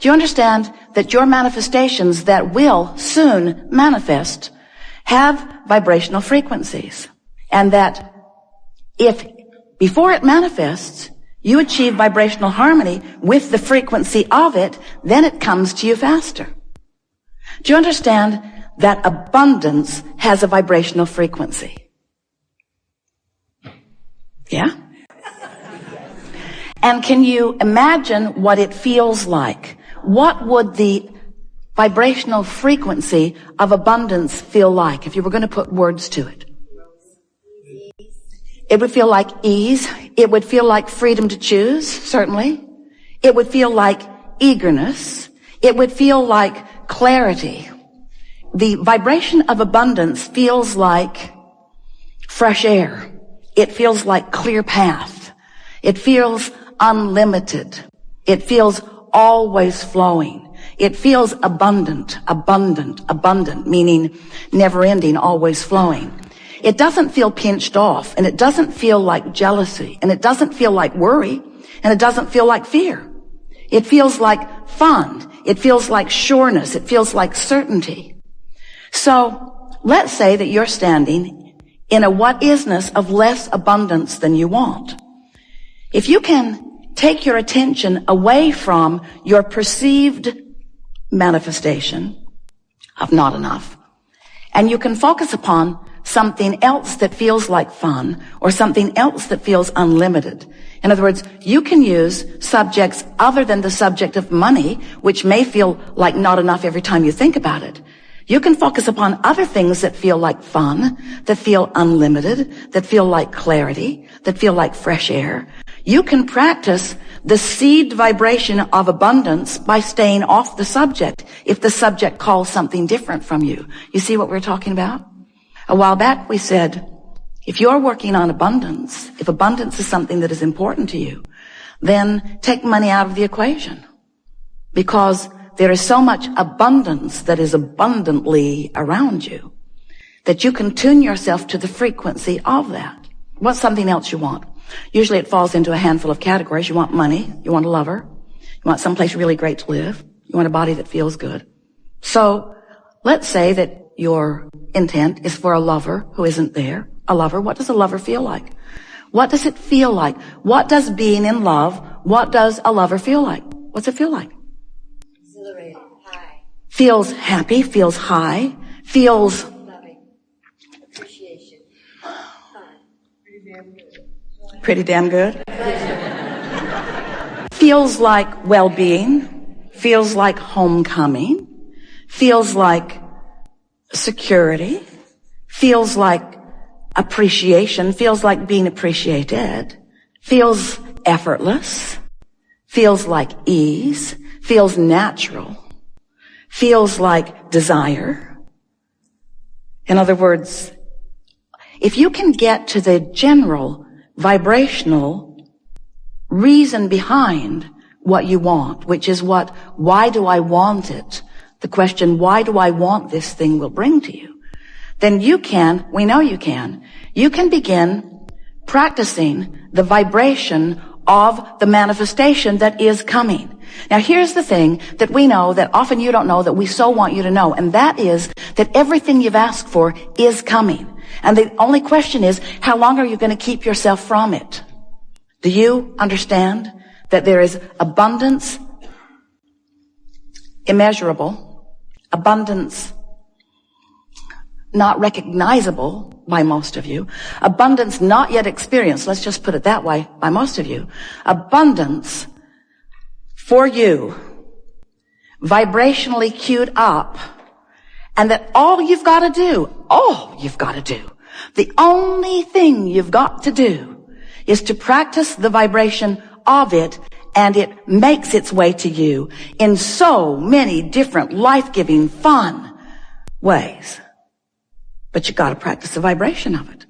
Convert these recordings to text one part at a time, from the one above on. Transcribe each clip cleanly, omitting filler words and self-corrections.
Do you understand that your manifestations that will soon manifest have vibrational frequencies? And that if before it manifests, you achieve vibrational harmony with the frequency of it, then it comes to you faster. Do you understand that abundance has a vibrational frequency? Yeah? And can you imagine what it feels like? What would the vibrational frequency of abundance feel like if you were going to put words to it? It would feel like ease. It would feel like freedom to choose, certainly. It would feel like eagerness. It would feel like clarity. The vibration of abundance feels like fresh air. It feels like clear path. It feels unlimited. It feels always flowing. It feels abundant, meaning never ending, always flowing. It doesn't feel pinched off, and it doesn't feel like jealousy, and it doesn't feel like worry, and it doesn't feel like fear. It feels like fun. It feels like sureness. It feels like certainty. So let's say that you're standing in a what-isness of less abundance than you want. If you can take your attention away from your perceived manifestation of not enough, and you can focus upon something else that feels like fun, or something else that feels unlimited. In other words, you can use subjects other than the subject of money, which may feel like not enough every time you think about it. You can focus upon other things that feel like fun, that feel unlimited, that feel like clarity, that feel like fresh air. You can practice the seed vibration of abundance by staying off the subject if the subject calls something different from you. You see what we're talking about? A while back we said, if you're working on abundance, if abundance is something that is important to you, then take money out of the equation. Because there is so much abundance that is abundantly around you that you can tune yourself to the frequency of that. What's something else you want? Usually it falls into a handful of categories. You want money. You want a lover. You want someplace really great to live. You want a body that feels good. So let's say that your intent is for a lover who isn't there. A lover. What does a lover feel like? What does it feel like? What does being in love, what does a lover feel like? What's it feel like? Exhilarated, high. Feels happy, feels high, feels Loving. Appreciation. Fun. pretty damn good. Feels like well-being, feels like homecoming, feels like security, feels like appreciation, feels like being appreciated, feels effortless, feels like ease, feels natural, feels like desire. In other words, if you can get to the general vibrational reason behind what you want, which is why do I want it? The question, why do I want this thing will bring to you. Then we know you can begin practicing the vibration of the manifestation that is coming. Now here's the thing that we know that often you don't know that we so want you to know, and that is that everything you've asked for is coming. And the only question is, how long are you going to keep yourself from it? Do you understand that there is abundance, immeasurable, abundance not recognizable by most of you, abundance not yet experienced, let's just put it that way, by most of you, abundance for you, vibrationally queued up, and that all you've got to do, the only thing you've got to do is to practice the vibration of it, and it makes its way to you in so many different life-giving, fun ways. But you got to practice the vibration of it.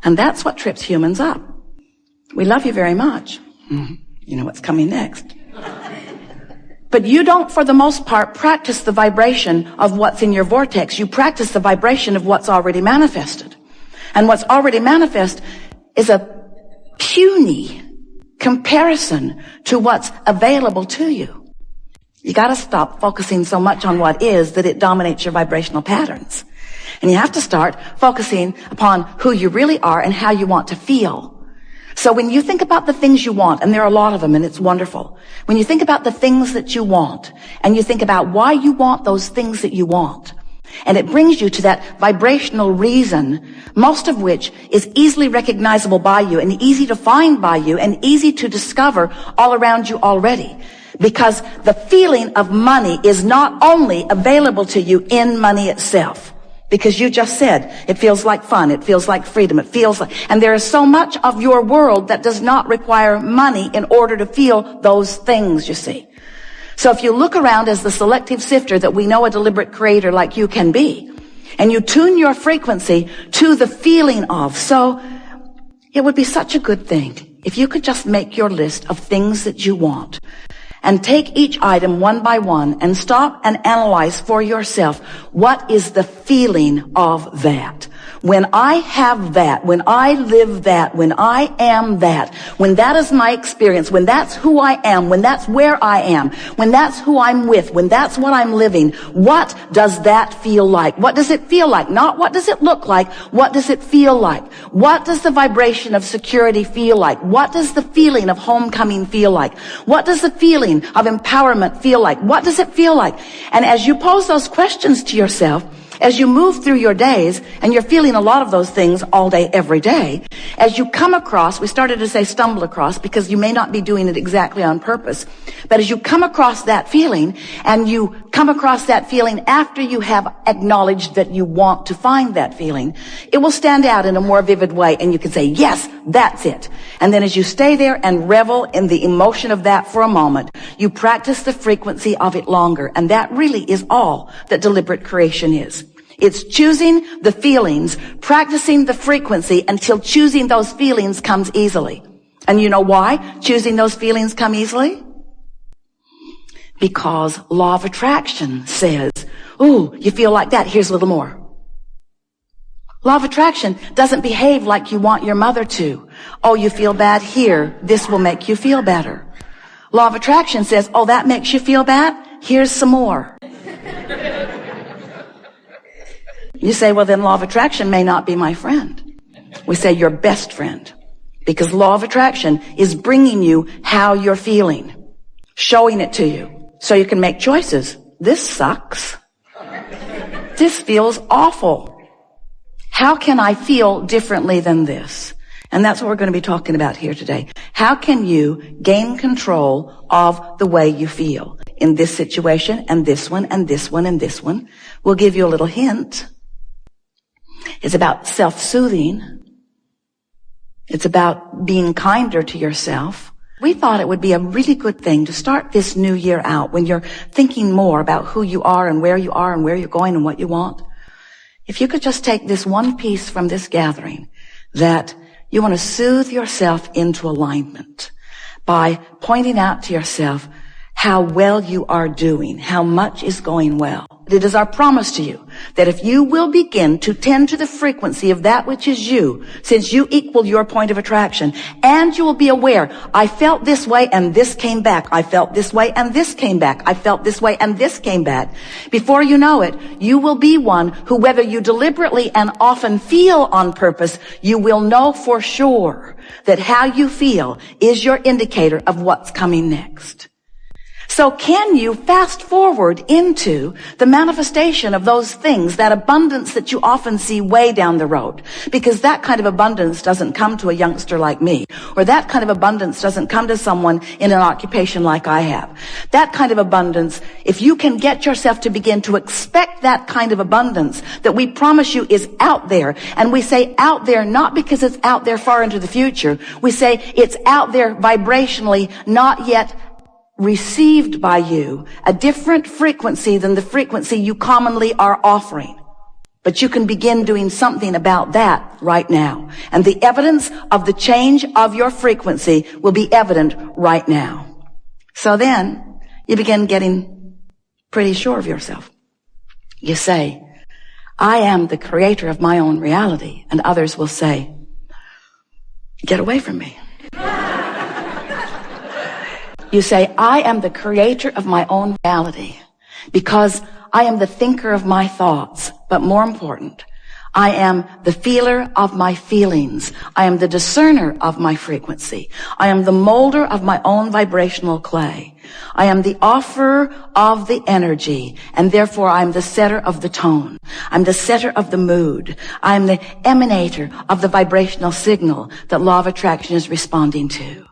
And that's what trips humans up. We love you very much. You know what's coming next. But you don't, for the most part, practice the vibration of what's in your vortex. You practice the vibration of what's already manifested. And what's already manifest is a puny comparison to what's available to you. You got to stop focusing so much on what is that it dominates your vibrational patterns. And you have to start focusing upon who you really are and how you want to feel. So when you think about the things you want, and there are a lot of them and it's wonderful, when you think about the things that you want and you think about why you want those things that you want, and it brings you to that vibrational reason, most of which is easily recognizable by you and easy to find by you and easy to discover all around you already. Because the feeling of money is not only available to you in money itself. Because you just said, it feels like fun, it feels like freedom, it feels like, and there is so much of your world that does not require money in order to feel those things, you see. So if you look around as the selective sifter that we know a deliberate creator like you can be, and you tune your frequency to the feeling of, so it would be such a good thing if you could just make your list of things that you want. And take each item one by one and stop and analyze for yourself, what is the feeling of that? When I have that, when I live that, when I am that, when that is my experience, when that's who I am, when that's where I am, when that's who I'm with, when that's what I'm living, what does that feel like? What does it feel like? Not what does it look like? What does it feel like? What does the vibration of security feel like? What does the feeling of homecoming feel like? What does the feeling of empowerment feel like? What does it feel like? And as you pose those questions to yourself, as you move through your days, and you're feeling a lot of those things all day, every day, as you come across, we started to say stumble across because you may not be doing it exactly on purpose, but as you come across that feeling, and you come across that feeling after you have acknowledged that you want to find that feeling, it will stand out in a more vivid way, and you can say, yes, that's it. And then as you stay there and revel in the emotion of that for a moment, you practice the frequency of it longer, and that really is all that deliberate creation is. It's choosing the feelings, practicing the frequency until choosing those feelings comes easily. And you know why choosing those feelings come easily? Because law of attraction says, ooh, you feel like that, here's a little more. Law of attraction doesn't behave like you want your mother to. Oh, you feel bad here, this will make you feel better. Law of attraction says, oh, that makes you feel bad, here's some more. You say, well, then law of attraction may not be my friend. We say your best friend. Because law of attraction is bringing you how you're feeling, showing it to you, so you can make choices. This sucks. This feels awful. How can I feel differently than this? And that's what we're going to be talking about here today. How can you gain control of the way you feel in this situation and this one and this one and this one? We'll give you a little hint. It's about self-soothing. It's about being kinder to yourself. We thought it would be a really good thing to start this new year out when you're thinking more about who you are and where you're going and what you want. If you could just take this one piece from this gathering, that you want to soothe yourself into alignment by pointing out to yourself how well you are doing, how much is going well. It is our promise to you that if you will begin to tend to the frequency of that which is you, since you equal your point of attraction, and you will be aware, I felt this way and this came back. I felt this way and this came back. I felt this way and this came back. Before you know it, you will be one who, whether you deliberately and often feel on purpose, you will know for sure that how you feel is your indicator of what's coming next. So can you fast forward into the manifestation of those things, that abundance that you often see way down the road? Because that kind of abundance doesn't come to a youngster like me, or that kind of abundance doesn't come to someone in an occupation like I have. That kind of abundance, if you can get yourself to begin to expect that kind of abundance that we promise you is out there, and we say out there not because it's out there far into the future, we say it's out there vibrationally, not yet received by you, a different frequency than the frequency you commonly are offering. But you can begin doing something about that right now. And the evidence of the change of your frequency will be evident right now. So then you begin getting pretty sure of yourself. You say, I am the creator of my own reality. And others will say, get away from me. You say, I am the creator of my own reality because I am the thinker of my thoughts. But more important, I am the feeler of my feelings. I am the discerner of my frequency. I am the molder of my own vibrational clay. I am the offerer of the energy, and therefore I am the setter of the tone. I'm the setter of the mood. I'm the emanator of the vibrational signal that law of attraction is responding to.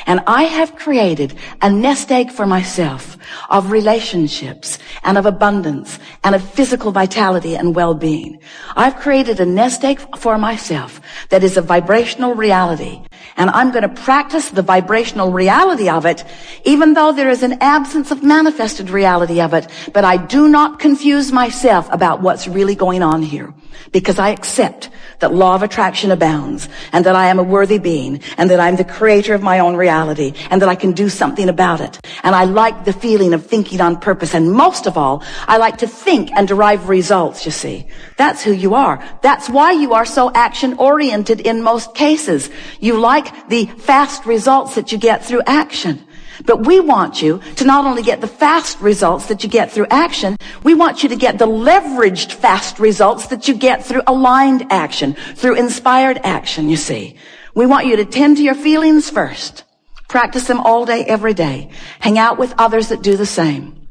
And I have created a nest egg for myself of relationships and of abundance and of physical vitality and well-being. I've created a nest egg for myself that is a vibrational reality. And I'm going to practice the vibrational reality of it, even though there is an absence of manifested reality of it. But I do not confuse myself about what's really going on here, because I accept that law of attraction abounds, and that I am a worthy being, and that I'm the creator of my own reality, and that I can do something about it. And I like the feeling of thinking on purpose. And most of all, I like to think and derive results, you see. That's who you are. That's why you are so action-oriented in most cases. You like the fast results that you get through action. But we want you to not only get the fast results that you get through action, we want you to get the leveraged fast results that you get through aligned action, through inspired action, you see. We want you to tend to your feelings first. Practice them all day, every day. Hang out with others that do the same.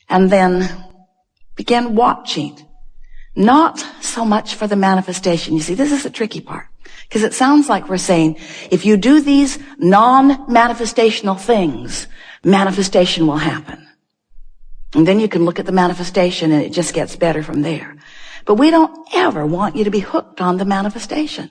And then begin watching. Not so much for the manifestation. You see, this is the tricky part. Because it sounds like we're saying, if you do these non-manifestational things, manifestation will happen. And then you can look at the manifestation and it just gets better from there. But we don't ever want you to be hooked on the manifestation.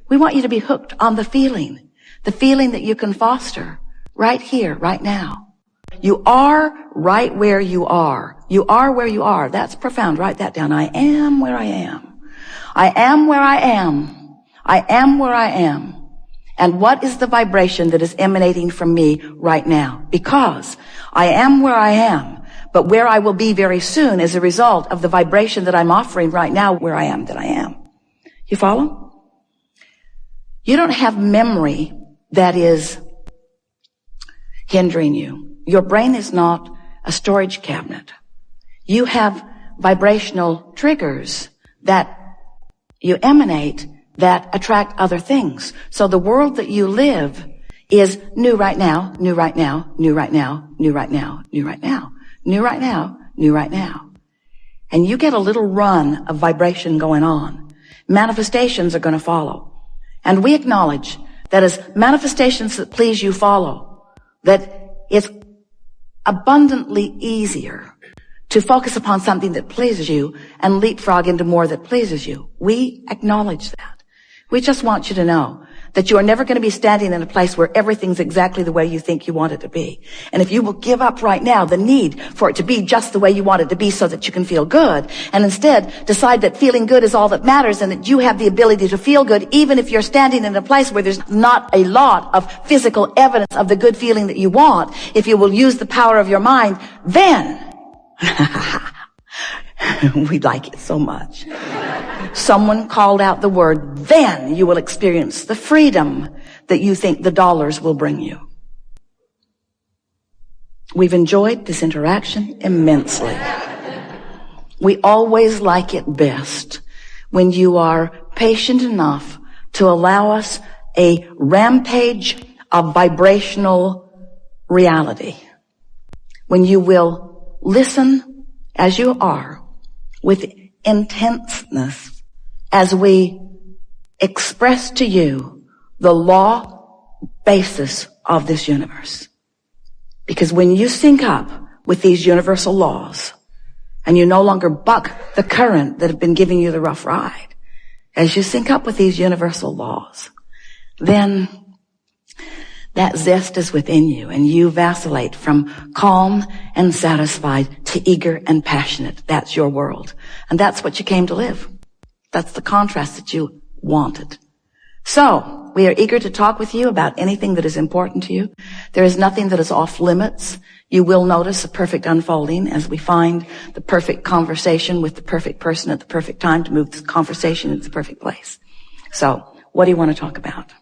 We want you to be hooked on the feeling that you can foster right here, right now. You are right where you are. You are where you are. That's profound. Write that down. I am where I am. I am where I am. I am where I am. And what is the vibration that is emanating from me right now? Because I am where I am, but where I will be very soon is a result of the vibration that I'm offering right now where I am that I am. You follow? You don't have memory that is hindering you. Your brain is not a storage cabinet. You have vibrational triggers that you emanate that attract other things. So the world that you live is new right now, new right now, new right now, new right now, new right now, new right now, new right now. And you get a little run of vibration going on. Manifestations are going to follow. And we acknowledge that as manifestations that please you follow, that it's abundantly easier to focus upon something that pleases you and leapfrog into more that pleases you. We acknowledge that. We just want you to know that you are never going to be standing in a place where everything's exactly the way you think you want it to be. And if you will give up right now the need for it to be just the way you want it to be so that you can feel good, and instead decide that feeling good is all that matters and that you have the ability to feel good even if you're standing in a place where there's not a lot of physical evidence of the good feeling that you want, if you will use the power of your mind, then we like it so much. Someone called out the word, then you will experience the freedom that you think the dollars will bring you. We've enjoyed this interaction immensely. We always like it best when you are patient enough to allow us a rampage of vibrational reality. When you will listen as you are with intenseness as we express to you the law basis of this universe. Because when you sync up with these universal laws and you no longer buck the current that have been giving you the rough ride, as you sync up with these universal laws, then that zest is within you and you vacillate from calm and satisfied to eager and passionate. That's your world. And that's what you came to live. That's the contrast that you wanted. So, we are eager to talk with you about anything that is important to you. There is nothing that is off limits. You will notice a perfect unfolding as we find the perfect conversation with the perfect person at the perfect time to move this conversation into the perfect place. So, what do you want to talk about?